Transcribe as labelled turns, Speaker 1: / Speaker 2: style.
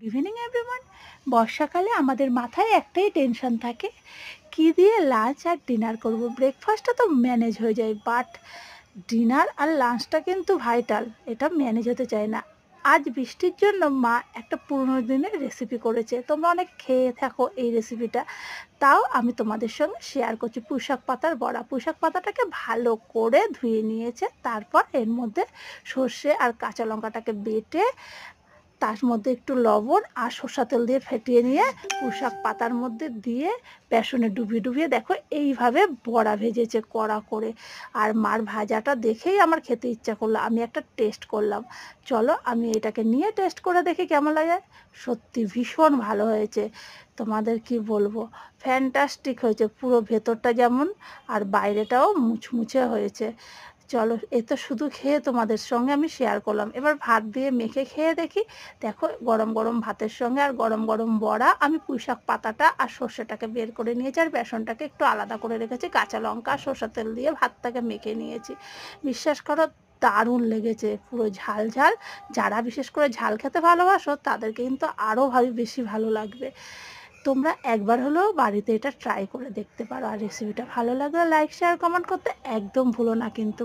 Speaker 1: Evening everyone. বর্ষাকালে আমাদের মাথায় একটাই টেনশন থাকে, কি দিয়ে লাঞ্চ আর ডিনার করব। ব্রেকফাস্টটা তো ম্যানেজ হয়ে যায়, বাট ডিনার আর লাঞ্চটা কিন্তু ভাইটাল, এটা ম্যানেজ হতে চায় না। আজ বৃষ্টির জন্য মা একটা পুরোনো দিনের রেসিপি করেছে, তোমরা অনেক খেয়ে থাকো এই রেসিপিটা। তাও আমি তোমাদের সঙ্গে শেয়ার করছি। পুঁইশাক পাতার বড়া, পুঁইশাক পাতাটাকে ভালো করে ধুয়ে নিয়েছে, তারপর এর মধ্যে সর্ষে আর কাঁচা লঙ্কাটাকে বেটে তার মধ্যে একটু লবণ আর সরষা তেল দিয়ে ফেটিয়ে নিয়ে পুঁইশাক পাতার মধ্যে দিয়ে বেসনে ডুবিয়ে ডুবিয়ে দেখো এইভাবে বড়া ভেজেছে কড়া করে। আর মার ভাজাটা দেখেই আমার খেতে ইচ্ছা করলো, আমি একটা টেস্ট করলাম। চলো আমি এটাকে নিয়ে টেস্ট করে দেখি কেমন লাগে। সত্যি ভীষণ ভালো হয়েছে, তোমাদের কি বলবো, ফ্যান্টাস্টিক হয়েছে। পুরো ভেতরটা যেমন আর বাইরেটাও মুচমুচে হয়েছে। চলো, এ তো শুধু খেয়ে তোমাদের সঙ্গে আমি শেয়ার করলাম, এবার ভাত দিয়ে মেখে খেয়ে দেখি। দেখো গরম গরম ভাতের সঙ্গে আর গরম গরম বড়া, আমি পুঁইশাক পাতাটা আর সর্ষেটাকে বের করে নিয়েছি আর বেসনটাকে একটু আলাদা করে রেখেছি, কাঁচা লঙ্কা আর সর্ষের তেল দিয়ে ভাতটাকে মেখে নিয়েছি। বিশ্বাস করো, দারুণ লেগেছে, পুরো ঝাল ঝাল। যারা বিশেষ করে ঝাল খেতে ভালোবাসো তাদেরকে কিন্তু আরও বেশি ভালো লাগবে। তোমরা একবার হলেও বাড়িতে এটা ট্রাই করে দেখতে পারো। আর রেসিপিটা ভালো লাগলে লাইক শেয়ার কমেন্ট করতে একদম ভুলো না কিন্তু।